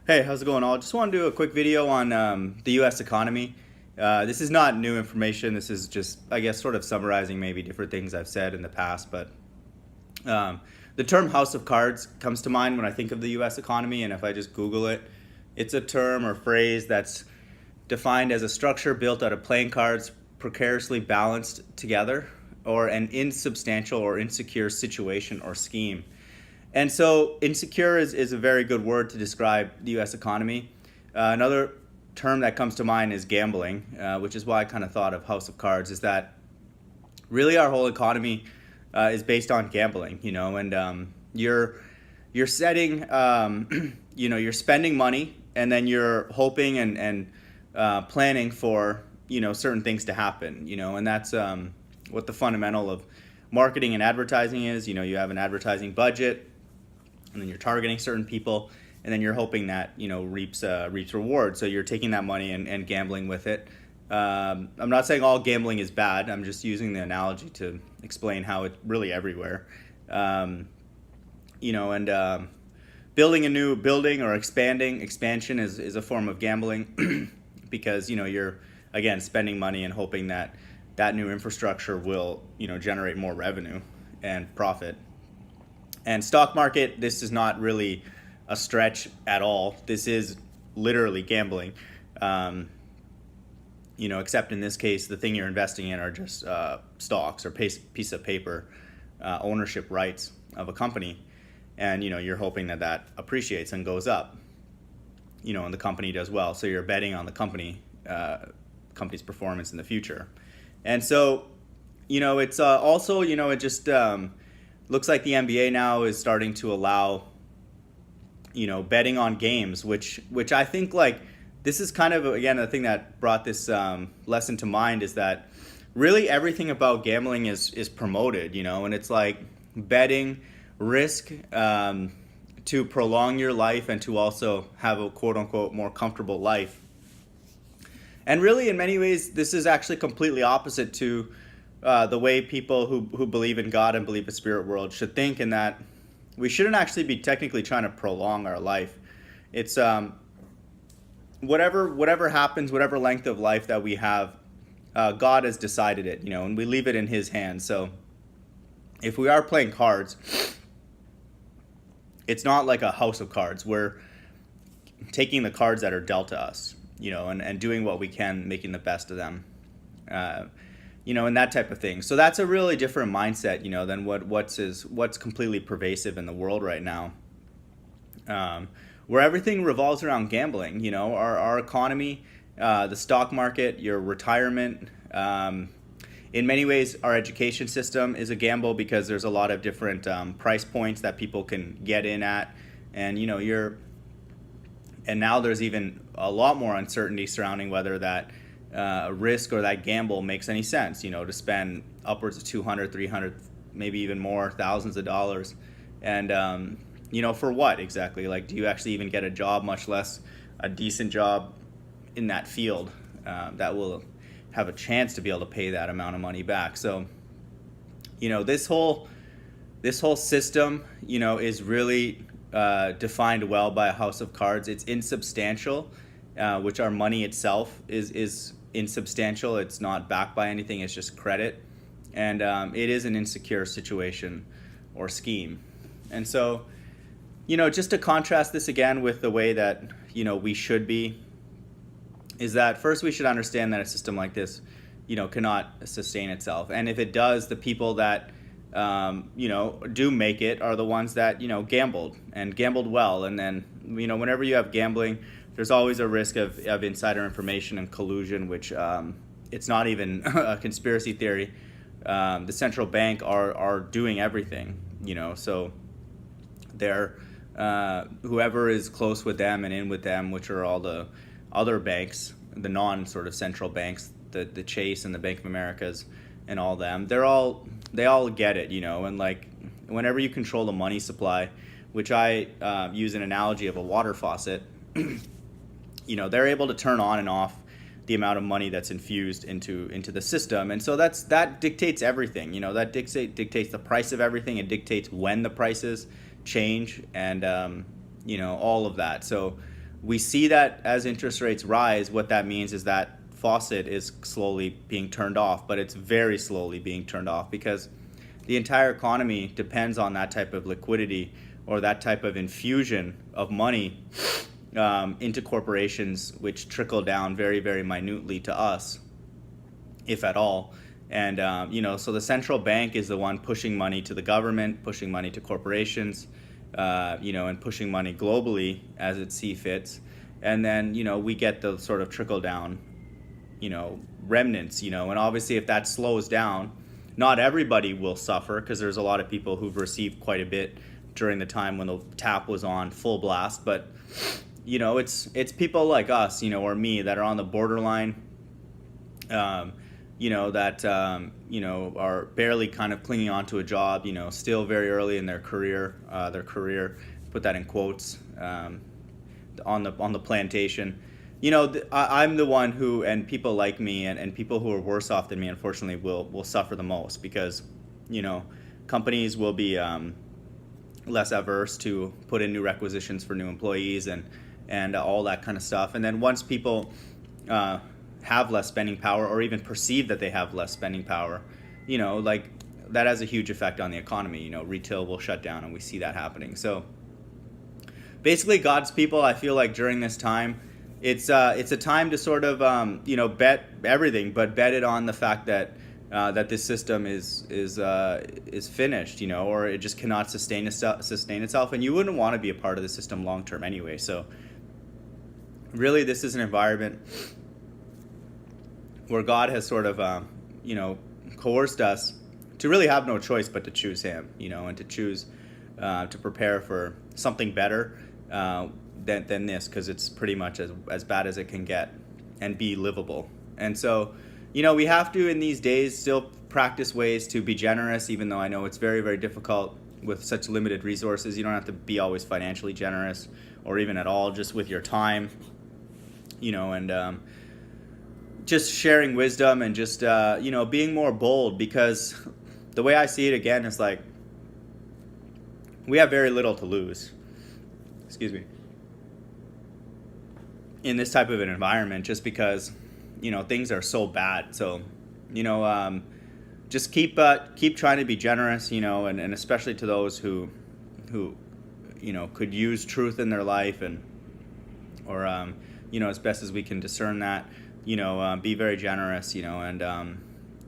Hey, how's it going all? Just want to do a quick video on the U.S. economy. This is not new information. This is just, I guess, sort of summarizing maybe different things I've said in the past. But the term house of cards comes to mind when I think of the U.S. economy. And if I just Google it, it's a term or phrase that's defined as a structure built out of playing cards precariously balanced together, or an insubstantial or insecure situation or scheme. And so insecure is a very good word to describe the U.S. economy. Another term that comes to mind is gambling, which is why I kind of thought of House of Cards, is that really our whole economy is based on gambling, and you're setting, you're spending money, and then you're hoping and planning for, certain things to happen, and that's what the fundamental of marketing and advertising is. You have an advertising budget, and then you're targeting certain people, and then you're hoping that reaps reward. So you're taking that money and gambling with it. I'm not saying all gambling is bad. I'm just using the analogy to explain how it's really everywhere. And building a new building or expansion is a form of gambling because you're again spending money and hoping that that new infrastructure will generate more revenue and profit. And stock market, this is not really a stretch at all. This is literally gambling. Except in this case, the thing you're investing in are just stocks or piece of paper, ownership rights of a company. And, you're hoping that that appreciates and goes up, and the company does well. So you're betting on the company's performance in the future. And so, it's also, it just looks like the NBA now is starting to allow, betting on games, which I think, like, this is kind of, again, the thing that brought this lesson to mind is that really everything about gambling is promoted, and it's like betting risk to prolong your life and to also have a quote unquote more comfortable life. And really, in many ways, this is actually completely opposite to the way people who believe in God and believe in the spirit world should think, in that we shouldn't actually be technically trying to prolong our life. It's whatever happens, whatever length of life that we have, God has decided it, and we leave it in His hands. So if we are playing cards, it's not like a house of cards. We're taking the cards that are dealt to us, and doing what we can, making the best of them. And that type of thing. So that's a really different mindset, than what's completely pervasive in the world right now, where everything revolves around gambling. Our economy, the stock market, your retirement. In many ways, our education system is a gamble because there's a lot of different price points that people can get in at, and and now there's even a lot more uncertainty surrounding whether that risk or that gamble makes any sense, to spend upwards of 200, 300, maybe even more, thousands of dollars. And, for what exactly? Like, do you actually even get a job, much less a decent job in that field that will have a chance to be able to pay that amount of money back? So, this whole system, is really defined well by a house of cards. It's insubstantial, which our money itself is insubstantial. It's not backed by anything. It's just credit. And it is an insecure situation or scheme. And so, just to contrast this again with the way that, we should be, is that first we should understand that a system like this, cannot sustain itself. And if it does, the people that, do make it are the ones that, gambled well. And then, whenever you have gambling, there's always a risk of insider information and collusion, which it's not even a conspiracy theory. The central bank are doing everything, so they're whoever is close with them and in with them, which are all the other banks, the non sort of central banks, the Chase and the Bank of Americas and all them, they all get it, and like whenever you control the money supply, which I use an analogy of a water faucet, they're able to turn on and off the amount of money that's infused into the system. And so that dictates everything, that dictates the price of everything. It dictates when the prices change and, all of that. So we see that as interest rates rise, what that means is that faucet is slowly being turned off, but it's very slowly being turned off because the entire economy depends on that type of liquidity or that type of infusion of money into corporations, which trickle down very, very minutely to us, if at all. And, so the central bank is the one pushing money to the government, pushing money to corporations, and pushing money globally as it see fits. And then, we get the sort of trickle down, remnants, and obviously if that slows down, not everybody will suffer because there's a lot of people who've received quite a bit during the time when the tap was on full blast. But, it's people like us, or me that are on the borderline, that, are barely kind of clinging on to a job, still very early in their career, put that in quotes, on the plantation. I'm the one who, and people like me and people who are worse off than me, unfortunately, will suffer the most because, companies will be less averse to put in new requisitions for new employees and all that kind of stuff. And then once people have less spending power or even perceive that they have less spending power, like that has a huge effect on the economy. Retail will shut down and we see that happening. So basically God's people, I feel like during this time, it's a time to sort of, bet everything, but bet it on the fact that this system is finished, or it just cannot sustain itself. And you wouldn't want to be a part of the system long term anyway. So really this is an environment where God has sort of, coerced us to really have no choice but to choose Him, and to choose to prepare for something better than this, because it's pretty much as bad as it can get and be livable. And so, we have to in these days still practice ways to be generous, even though I know it's very, very difficult with such limited resources. You don't have to be always financially generous or even at all, just with your time, and just sharing wisdom and just, being more bold, because the way I see it again is like we have very little to lose. Excuse me. In this type of an environment, just because, things are so bad. So, just keep trying to be generous, and especially to those who could use truth in their life or as best as we can discern that, be very generous, and,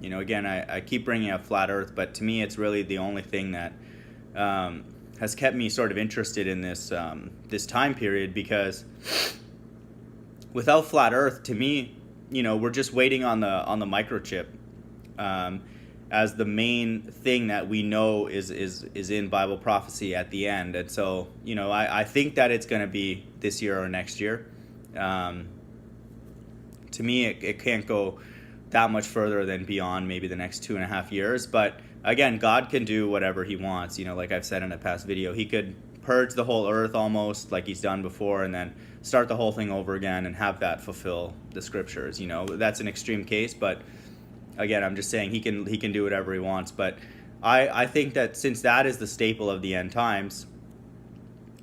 again, I keep bringing up flat earth, but to me, it's really the only thing that, has kept me sort of interested in this time period, because without flat earth, to me, we're just waiting on the microchip, as the main thing that we know is in Bible prophecy at the end. And so, I think that it's going to be this year or next year. To me, it can't go that much further than beyond maybe the next 2.5 years. But again, God can do whatever He wants. Like I've said in a past video, He could purge the whole earth almost like He's done before, and then start the whole thing over again and have that fulfill the scriptures. That's an extreme case, but again, I'm just saying He can do whatever He wants. But I think that since that is the staple of the end times,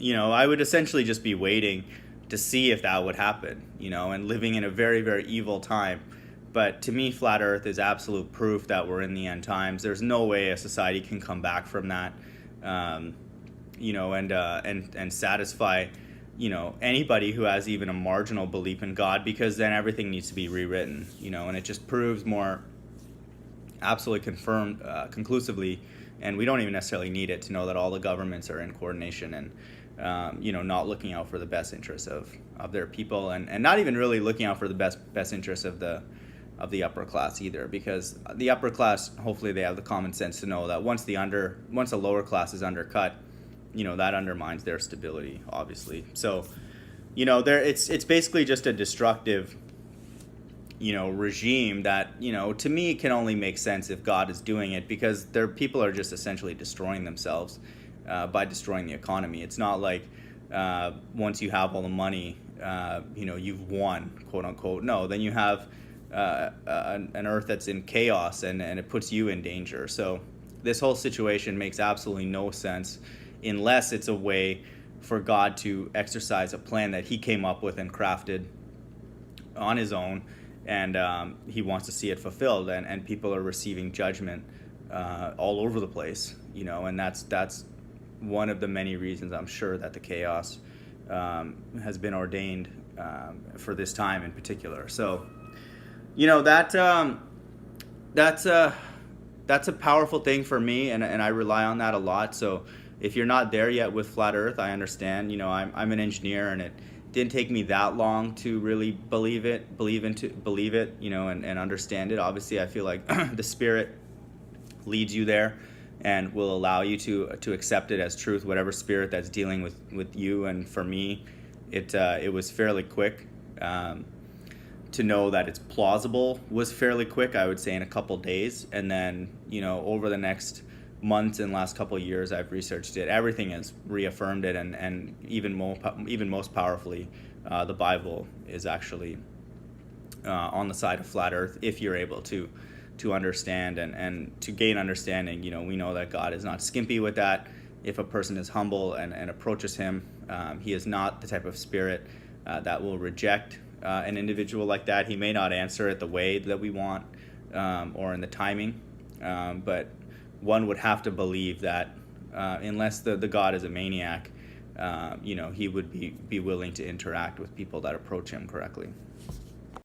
I would essentially just be waiting to see if that would happen, and living in a very, very evil time. But to me, flat earth is absolute proof that we're in the end times. There's no way a society can come back from that, and satisfy, anybody who has even a marginal belief in God, because then everything needs to be rewritten, and it just proves more absolutely confirmed, conclusively, and we don't even necessarily need it to know that all the governments are in coordination and, not looking out for the best interests of their people, and not even really looking out for the best interests of the upper class either, because the upper class, hopefully they have the common sense to know that once the lower class is undercut, that undermines their stability, obviously. So, it's basically just a destructive, regime that, to me can only make sense if God is doing it, because their people are just essentially destroying themselves by destroying the economy. It's not like once you have all the money, you've won, quote unquote. No, then you have an earth that's in chaos, and it puts you in danger. So this whole situation makes absolutely no sense unless it's a way for God to exercise a plan that he came up with and crafted on his own, and he wants to see it fulfilled, and people are receiving judgment all over the place, and that's one of the many reasons I'm sure that the chaos has been ordained for this time in particular. So, that's a powerful thing for me, and I rely on that a lot. So if you're not there yet with flat Earth, I understand. I'm an engineer, and it didn't take me that long to really believe it, and understand it. Obviously, I feel like the Spirit leads you there and will allow you to accept it as truth, whatever spirit that's dealing with you. And for me, it was fairly quick. To know that it's plausible was fairly quick, I would say, in a couple days. And then, over the next months and last couple of years, I've researched it. Everything has reaffirmed it, and even most powerfully, the Bible is actually on the side of flat Earth if you're able to understand and to gain understanding. We know that God is not skimpy with that. If a person is humble and approaches him, he is not the type of spirit that will reject an individual like that. He may not answer it the way that we want or in the timing, but one would have to believe that unless the God is a maniac, he would be willing to interact with people that approach him correctly.